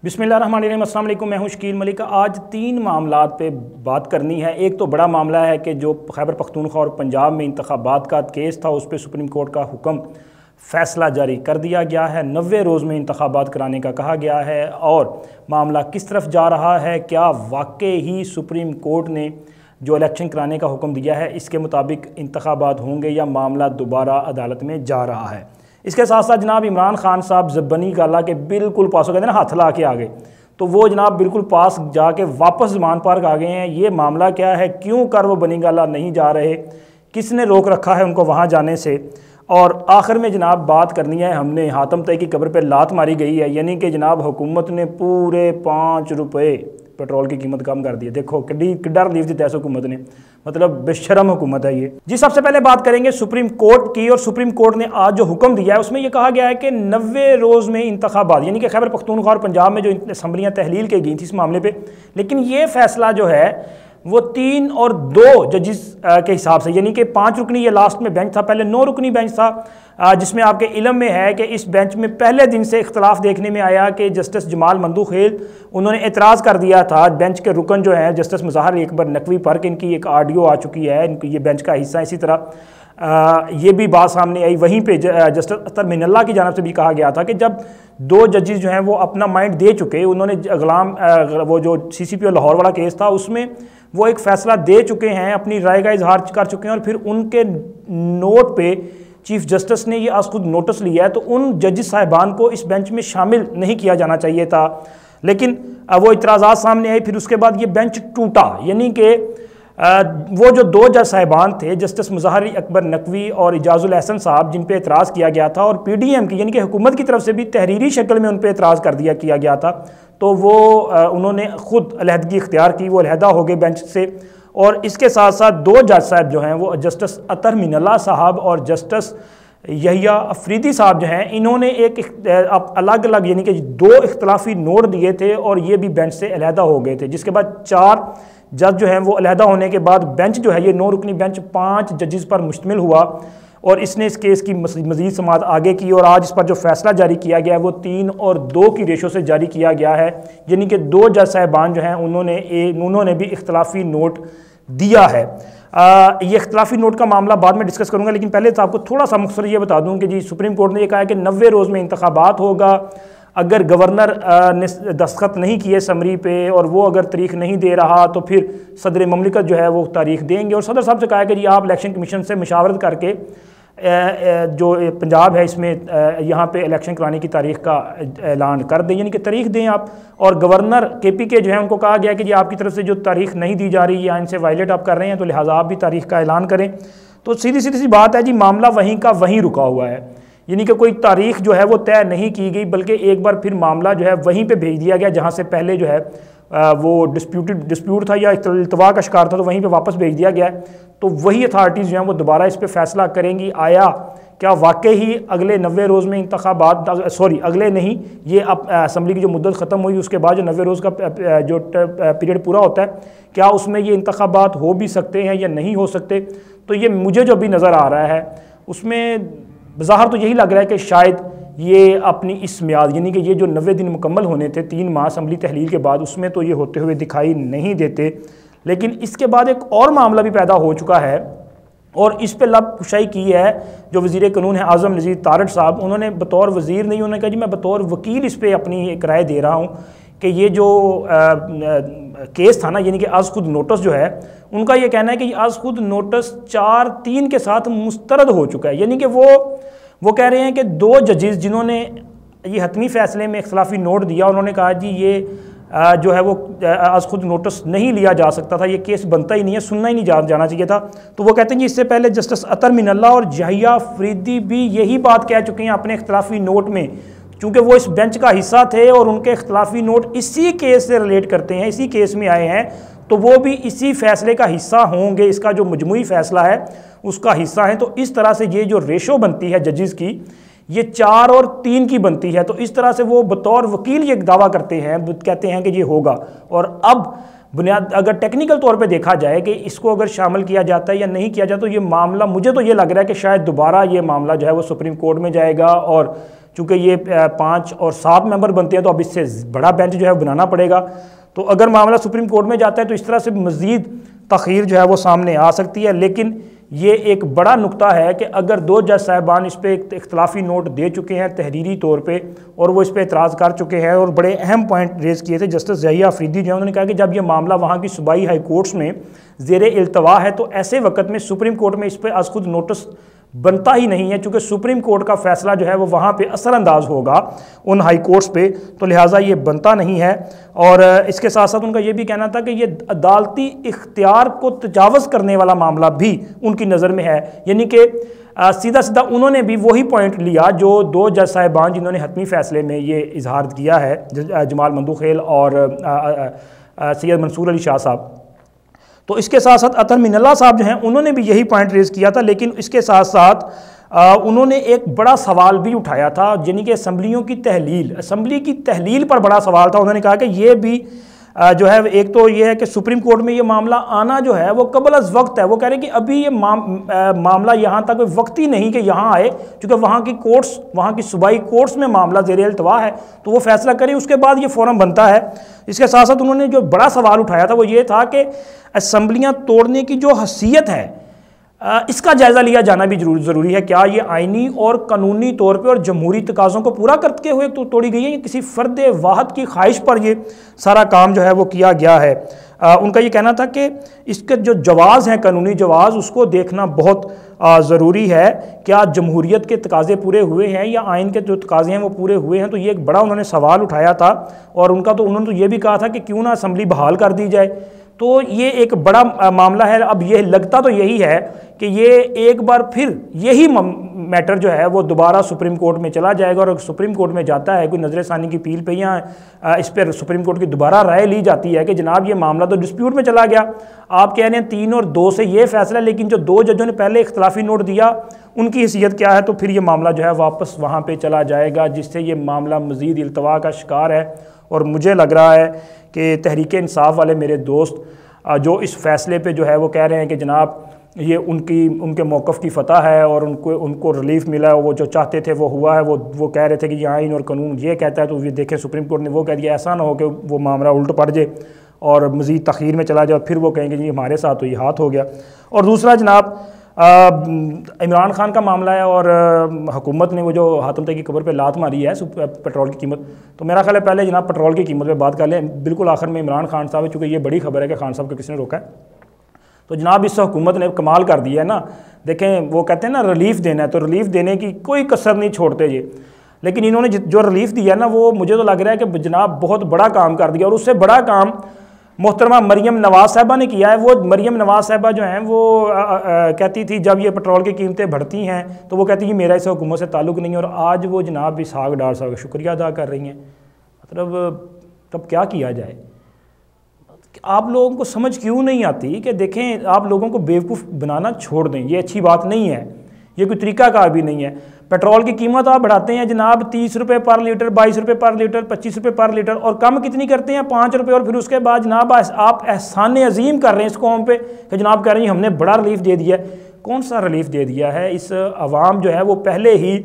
बिस्मिल्लाहिर्रहमानिर्रहीम, अस्सलाम वालेकुम। मैं हूं शकील मलिक। आज 3 मामलात पे बात करनी है। एक तो बड़ा मामला है कि जो खैबर पख्तूनख्वा और पंजाब में इंतखाबात का केस था, उस पर सुप्रीम कोर्ट का हुक्म फ़ैसला जारी कर दिया गया है। 90 रोज़ में इंतखाबात कराने का कहा गया है। और मामला किस तरफ जा रहा है, क्या वाकई ही सुप्रीम कोर्ट ने जो इलेक्शन कराने का हुक्म दिया है इसके मुताबिक इंतखाबात होंगे या मामला दोबारा अदालत में जा रहा है। इसके साथ साथ जनाब इमरान खान साहब ज़बानी गाला के बिल्कुल पास हो गए, ना हाथ ला के आ गए, तो वो जनाब बिल्कुल पास जाके वापस ज़मान पार्क आ गए हैं। ये मामला क्या है, क्यों कर वो बनी गाला नहीं जा रहे, किसने रोक रखा है उनको वहाँ जाने से। और आखिर में जनाब बात करनी है, हमने हातम तय की कब्र पे लात मारी गई है, यानी कि जनाब हुकूमत ने पूरे 5 रुपये पेट्रोल की कीमत कम कर दी है। देखो किड्डा रिलीफ दी तैस हुकूमत ने, मतलब बेशरम हुकूमत है ये जी। सबसे पहले बात करेंगे सुप्रीम कोर्ट की। और सुप्रीम कोर्ट ने आज जो हुक्म दिया है उसमें यह कहा गया है कि 90 रोज़ में इंतखाबात, यानी कि खैबर पख्तूनख्वा और पंजाब में जो असम्बलियाँ तहलील की गई थी इस मामले पर, लेकिन ये फैसला जो है वो 3 और 2 जजिस के हिसाब से, यानी कि 5 रुकनी ये लास्ट में बेंच था, पहले 9 रुकनी बेंच था, जिसमें आपके इल्म में है कि इस बेंच में पहले दिन से इख्तलाफ देखने में आया कि जस्टिस जमाल मंदूखेल उन्होंने एतराज़ कर दिया था बेंच के रुकन जो हैं जस्टिस मुज़ाहिर अकबर नकवी पर, कि इनकी एक ऑडियो आ चुकी है, इनकी ये बेंच का हिस्सा। इसी तरह ये भी बात सामने आई। वहीं पे जस्टिस अतर मिनल्ला की जानब से भी कहा गया था कि जब 2 जजिस जो हैं वो अपना माइंड दे चुके, उन्होंने गुलाम वो जो CCPO लाहौर वाला केस था उसमें वो एक फ़ैसला दे चुके हैं, अपनी राय का इजहार कर चुके हैं, और फिर उनके नोट पे चीफ जस्टिस ने ये आज खुद नोटिस लिया है, तो उन जजिस साहिबान को इस बेंच में शामिल नहीं किया जाना चाहिए था। लेकिन वो इतराज़ात सामने आए, फिर उसके बाद ये बेंच टूटा, यानी कि वो जो 2 जज साहिबान थे जस्टिस मुज़ाहिर अकबर नकवी और इजाज़ुल एहसन साहब, जिन पे एतराज़ किया गया था, और PDM की यानी कि हुकूमत की तरफ से भी तहरीरी शक्ल में उन पे एतराज़ कर किया गया था, तो वो उन्होंने ख़ुद अलहदगी इख्तियार की, वो अलहदा हो गए बेंच से। और इसके साथ साथ 2 जज साहब जो हैं वो जस्टिस अतर मिनल्ला साहब और जस्टिस यहिया अफरीदी साहब जो हैं, इन्होंने एक अलग अलग यानी कि 2 इख्तलाफी नोट दिए थे और ये भी बेंच से अलहदा हो गए थे। जिसके बाद 4 जज जो हैं वो अलहदा होने के बाद बेंच जो है ये 9 रुकनी बेंच 5 जजिस पर मुश्तमिल हुआ, और इसने इस केस की मज़ीद समाअत आगे की। और आज इस पर जो फैसला जारी किया गया है वो 3 और 2 की रेशो से जारी किया गया है, यानी कि 2 जज साहिबान जो हैं उन्होंने भी इख्तलाफी नोट दिया है। ये इख्तलाफी नोट का मामला बाद में डिस्कस करूंगा, लेकिन पहले तो आपको थोड़ा सा मुख्तसर ये बता दूं कि जी सुप्रीम कोर्ट ने ये कहा है कि 90 रोज़ में इंतखाबात होगा। अगर गवर्नर ने दस्तखत नहीं किए समरी पे और वो अगर तारीख नहीं दे रहा तो फिर सदर ममलिकत जो है वो तारीख देंगे। और सदर साहब से कहा है कि जी आप इलेक्शन कमीशन से मशावरत करके जो पंजाब है इसमें यहाँ पे इलेक्शन कराने की तारीख का ऐलान कर दें, यानी कि तारीख दें आप। और गवर्नर KPK जो है उनको कहा गया कि जी आपकी तरफ से जो तारीख नहीं दी जा रही या इनसे वायलेट आप कर रहे हैं, तो लिहाजा आप भी तारीख का ऐलान करें। तो सीधी सी बात है जी, मामला वहीं का वहीं रुका हुआ है, यानी कि कोई तारीख जो है वो तय नहीं की गई, बल्कि एक बार फिर मामला जो है वहीं पे भेज दिया गया जहाँ से पहले जो है वो डिस्प्यूट था या इल्तवा का शिकार था, तो वहीं पे वापस भेज दिया गया है। तो वही अथॉरिटीज़ जो हैं वो दोबारा इस पर फैसला करेंगी। आया क्या वाकई ही अगले 90 रोज़ में इंतखाबात, अगले नहीं, ये अब असम्बली की जो मुद्दत ख़त्म हुई उसके बाद जो 90 रोज़ का जो पीरियड पूरा होता है, क्या उसमें ये इंतखाबात हो भी सकते हैं या नहीं हो सकते। तो ये मुझे जो अभी नज़र आ रहा है उसमें बज़ाहिर तो यही लग रहा है कि शायद ये अपनी इस म्याद, यानी कि ये जो 90 दिन मुकम्मल होने थे 3 माह असम्बली तहलील के बाद, उसमें तो ये होते हुए दिखाई नहीं देते। लेकिन इसके बाद एक और मामला भी पैदा हो चुका है और इस पर लब कुशाई की है जो वज़ीर कानून है आज़म नज़ीर तारड़ साहब। उन्होंने बतौर वज़ीर नहीं, उन्होंने कहा जी मैं बतौर वकील इस पर अपनी एक राय दे रहा हूँ कि ये जो केस था ना, यानी कि आज खुद नोटिस जो है, उनका ये कहना है कि आज खुद नोटिस 4-3 के साथ मुस्तरद हो चुका है। यानी कि वो कह रहे हैं कि 2 जजिस जिन्होंने ये हतमी फ़ैसले में इख्तलाफी नोट दिया, उन्होंने कहा जी ये जो है वो आज खुद नोटिस नहीं लिया जा सकता था, ये केस बनता ही नहीं है, सुनना ही नहीं जाना चाहिए था। तो वो कहते हैं कि इससे पहले जस्टिस अतर मिनल्ला और यहिया अफरीदी भी यही बात कह चुके हैं अपने इख्तलाफी नोट में, चूँकि वो इस बेंच का हिस्सा थे और उनके इख्तलाफी नोट इसी केस से रिलेट करते हैं, इसी केस में आए हैं, तो वो भी इसी फैसले का हिस्सा होंगे, इसका जो मजमूई फ़ैसला है उसका हिस्सा है। तो इस तरह से ये जो रेशो बनती है जजिस की, ये 4 और 3 की बनती है। तो इस तरह से वो बतौर वकील ये दावा करते हैं, कहते हैं कि ये होगा। और अब बुनियाद अगर टेक्निकल तौर पे देखा जाए कि इसको अगर शामिल किया जाता है या नहीं किया जाता, तो ये मामला, मुझे तो ये लग रहा है कि शायद दोबारा ये मामला जो है वो सुप्रीम कोर्ट में जाएगा और चूँकि ये 5 और 7 मेंबर बनते हैं तो अब इससे बड़ा बेंच जो है बनाना पड़ेगा। तो अगर मामला सुप्रीम कोर्ट में जाता है तो इस तरह से मज़ीद तख़ीर जो है वो सामने आ सकती है। लेकिन ये एक बड़ा नुक्ता है कि अगर 2 जज साहिबान इस पर एक इख्तलाफी नोट दे चुके हैं तहरीरी तौर पे और वो इस पर एतराज़ कर चुके हैं और बड़े अहम पॉइंट रेज़ किए थे। जस्टिस जहिया अफरीदी जो है उन्होंने कहा कि जब ये मामला वहाँ की सूबाई हाई कोर्ट्स में ज़ेर इल्तवा है तो ऐसे वक्त में सुप्रीम कोर्ट में इस पर आज खुद नोटिस बनता ही नहीं है, चूँकि सुप्रीम कोर्ट का फैसला जो है वो वहाँ पे असरअंदाज होगा उन हाई कोर्ट्स पे, तो लिहाजा ये बनता नहीं है। और इसके साथ साथ उनका ये भी कहना था कि ये अदालती इख्तियार को तजावज़ करने वाला मामला भी उनकी नज़र में है, यानी कि सीधा सीधा उन्होंने भी वही पॉइंट लिया जो 2 जज साहिबान जिन्होंने हतमी फ़ैसले में ये इजहार किया है, जमाल मंदूखेल और सैयद मंसूर अली शाह साहब। तो इसके साथ साथ अतर मिनल्ला साहब जो हैं उन्होंने भी यही पॉइंट रेज़ किया था, लेकिन इसके साथ साथ उन्होंने एक बड़ा सवाल भी उठाया था, यानी कि असम्बलियों की तहलील, असम्बली की तहलील पर बड़ा सवाल था। उन्होंने कहा कि ये भी जो है, एक तो ये है कि सुप्रीम कोर्ट में ये मामला आना जो है वो कबल अज़ वक्त है। वो कह रहे हैं कि अभी ये मामला यहाँ तक कोई वक्त ही नहीं कि यहाँ आए, क्योंकि वहाँ की कोर्ट्स, वहाँ की सूबाई कोर्ट्स में मामला ज़ेर इल्तवा है, तो वो फैसला करें उसके बाद ये फ़ौरन बनता है। इसके साथ साथ उन्होंने जो बड़ा सवाल उठाया था वो ये था कि असम्बलियाँ तोड़ने की जो हैसियत है इसका जायज़ा लिया जाना भी ज़रूरी है। क्या ये आइनी और कानूनी तौर पे और जमहूरी तकाज़ों को पूरा करते हुए तो तोड़ी गई है, या किसी फ़र्द वाहद की ख्वाहिश पर ये सारा काम जो है वो किया गया है। उनका ये कहना था कि इसके जो जवाज़ हैं, कानूनी जवाज़, उसको देखना बहुत ज़रूरी है। क्या जमहूरियत के तकाज़े पूरे हुए हैं या आइन के जो तकाज़े हैं वो पूरे हुए हैं। तो ये एक बड़ा उन्होंने सवाल उठाया था। और उन्होंने तो ये भी कहा था कि क्यों ना असम्बली बहाल कर दी जाए। तो ये एक बड़ा मामला है। अब ये लगता तो यही है कि ये एक बार फिर यही मैटर जो है वो दोबारा सुप्रीम कोर्ट में चला जाएगा, और सुप्रीम कोर्ट में जाता है कोई नजर षानी की अपील पे या इस पर सुप्रीम कोर्ट की दोबारा राय ली जाती है कि जनाब ये मामला तो डिस्प्यूट में चला गया, आप कह रहे हैं 3 और 2 से ये फैसला, लेकिन जो 2 जजों ने पहले इख्तलाफी नोट दिया उनकी हैसियत क्या है, तो फिर ये मामला जो है वापस वहाँ पर चला जाएगा, जिससे ये मामला मज़ीद इल्तवा का शिकार है। और मुझे लग रहा है कि तहरीक इंसाफ वाले मेरे दोस्त जो इस फैसले पे जो है वो कह रहे हैं कि जनाब ये उनके मौक़िफ़ की फ़तह है और उनको रिलीफ मिला है, वो जो चाहते थे वो हुआ है, वो कह रहे थे कि ये आइन और कानून ये कहता है, तो ये देखें सुप्रीम कोर्ट ने वो कह दिया। ऐसा ना हो कि वो मामला उल्ट पड़ जाए और मज़ीद तख़ीर में चला जाए, फिर वो कहेंगे जी हमारे साथ तो ये हाथ हो गया। और दूसरा जनाब इमरान खान का मामला है और हुकूमत ने वो जो हातम तक की कब्र पे लात मारी है पेट्रोल की कीमत, तो मेरा ख्याल है पहले जनाब पेट्रोल की कीमत पे बात कर लें। बिल्कुल आखिर में इमरान खान साहब है, चूँकि ये बड़ी खबर है कि खान साहब को किसने रोका है। तो जनाब इस हुकूमत ने कमाल कर दिया है ना। देखें वो कहते हैं ना रिलीफ देना है, तो रिलीफ देने की कोई कसर नहीं छोड़ते ये, लेकिन इन्होंने जो रिलीफ दिया ना वो मुझे तो लग रहा है कि जनाब बहुत बड़ा काम कर दिया। और उससे बड़ा काम मोहतरमा मरियम नवाज़ साहिबा ने किया है। वो मरियम नवाज़ साहिबा जो हैं वो कहती थी जब ये पेट्रोल की कीमतें बढ़ती हैं तो वो कहती कि मेरा इस हुकूमत से ताल्लुक़ नहीं है, और आज वो जनाब इसहाक डार साहब का शुक्रिया अदा कर रही हैं। मतलब तब क्या किया जाए। आप लोगों को समझ क्यों नहीं आती कि देखें आप लोगों को बेवकूफ़ बनाना छोड़ दें, ये अच्छी बात नहीं है, ये कोई तरीक़ाकार भी नहीं है। पेट्रोल की कीमत आप बढ़ाते हैं जनाब 30 रुपये पर लीटर, 22 रुपये पर लीटर, 25 रुपये पर लीटर, और कम कितनी करते हैं 5 रुपये। और फिर उसके बाद जनाब आप एहसान अजीम कर रहे हैं इस कौम पे कि जनाब कह रहे हैं हमने बड़ा रिलीफ दे दिया है। कौन सा रिलीफ दे दिया है। इस आवाम जो है वो पहले ही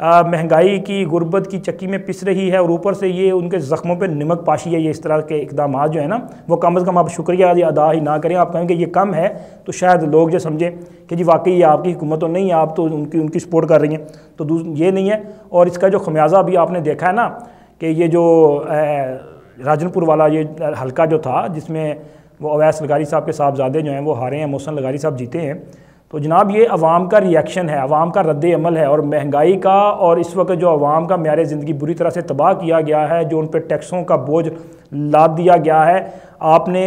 महंगाई की गुर्बत की चक्की में पिस रही है, और ऊपर से ये उनके ज़ख्मों पे नमक पाशी है। ये इस तरह के इकदाम जो है ना वो कम से कम आप शुक्रिया अदा ही ना करें, आप कहेंगे ये कम है तो शायद लोग जो समझें कि जी वाकई ये आपकी हुकूमत तो नहीं, आप तो उनकी सपोर्ट कर रही हैं, तो ये नहीं है। और इसका जो खमियाजा अभी आपने देखा है ना कि ये जो राजनपुर वाला ये हल्का जो था जिसमें वो अवैस लगारी साहब के साहबजादे जो हैं वो हारे हैं, मोहसन लगारी साहब जीते हैं, तो जनाब ये अवाम का रिएक्शन है, अवाम का रद्द अमल है। और महंगाई का, और इस वक्त जो अवाम का म्यार ज़िंदगी बुरी तरह से तबाह किया गया है, जो उन पर टैक्सों का बोझ लाद दिया गया है, आपने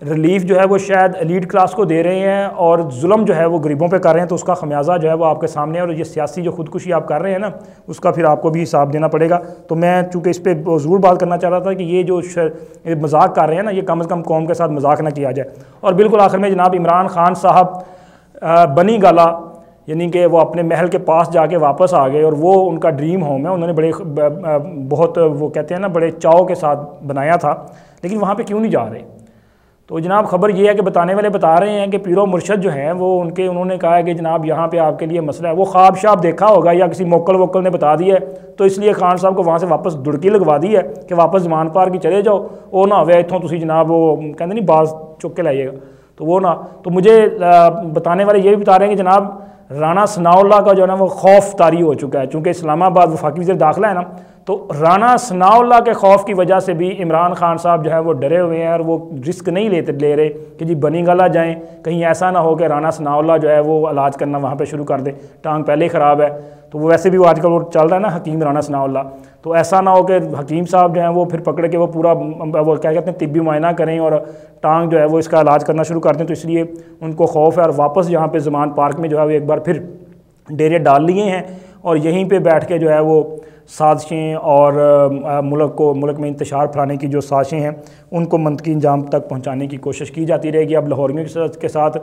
रिलीफ जो है वो शायद एलीट क्लास को दे रहे हैं और जुल्म जो है वो गरीबों पे कर रहे हैं, तो उसका खमियाजा जो है वो आपके सामने है। और ये सियासी जो खुदकुशी आप कर रहे हैं ना उसका फिर आपको भी हिसाब देना पड़ेगा। तो मैं चूँकि इस पर ज़रूर बात करना चाह रहा था कि ये जो मजाक कर रहे हैं ना ये कम से कम कौम के साथ मजाक ना किया जाए। और बिल्कुल आखिर में जनाब इमरान खान साहब बनी गाला यानी कि वो अपने महल के पास जाके वापस आ गए, और वो उनका ड्रीम होम है, उन्होंने बहुत वो कहते हैं ना बड़े चाव के साथ बनाया था, लेकिन वहाँ पे क्यों नहीं जा रहे। तो जनाब ख़बर ये है कि बताने वाले बता रहे हैं कि पीरो मुर्शद जो हैं वो उन्होंने कहा है कि जनाब यहाँ पे आपके लिए मसला है। वो ख्वाब शाब देखा होगा या किसी मोकल वोकल ने बता दिया है, तो इसलिए खान साहब को वहाँ से वापस दुड़की लगवा दी है कि वापस जमान पार की चले जाओ, वो ना हो इतों तुम जनाब वो कहते नहीं बाज चुक के लाइएगा, तो वो ना। तो मुझे बताने वाले ये भी बता रहे हैं कि जनाब राना सनाउल्लाह का जो है ना वो खौफ तारी हो चुका है, चूँकि इस्लामाबाद वफाकी वज़ीर दाखिला है ना, तो राना सनाउल्लाह के खौफ की वजह से भी इमरान खान साहब जो है वो डरे हुए हैं और वो रिस्क नहीं ले रहे कि जी बनी गला जाएं, कहीं ऐसा ना हो कि राना सनाउल्लाह जो है वो इलाज करना वहाँ पे शुरू कर दे, टांग पहले ही ख़राब है। तो वो वैसे भी वो आजकल वो चल रहा है ना हकीम राना सनाउल्लाह, तो ऐसा ना हो कि हकीम साहब जो हैं वो फिर पकड़ के वो पूरा वो क्या कहते हैं तिब्बी मुआयना करें और टांग जो है वो इसका इलाज करना शुरू कर दें। तो इसलिए उनको खौफ है और वापस यहाँ पर ज़मान पार्क में जो है वो एक बार फिर डेरे डाल लिए हैं और यहीं पे बैठ के जो है वो साजिशें और मुल्क में इंतशार फैलाने की जो साजिशें हैं उनको मंतकी अंजाम तक पहुंचाने की कोशिश की जाती रहेगी। अब लाहौरियों के साथ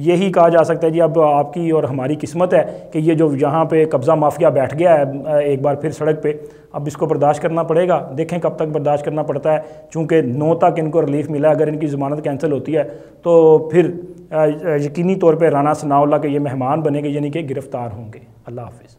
यही कहा जा सकता है जी अब आपकी और हमारी किस्मत है कि ये जो यहाँ पे कब्ज़ा माफिया बैठ गया है एक बार फिर सड़क पे, अब इसको बर्दाश्त करना पड़ेगा। देखें कब तक बर्दाश्त करना पड़ता है, चूँकि 9 तक इनको रिलीफ मिला, अगर इनकी ज़मानत कैंसिल होती है तो फिर यकीनी तौर पर राना सनाउल्लाह के ये मेहमान बनेंगे, यानी कि गिरफ़्तार होंगे। अल्लाह हाफ़िज़।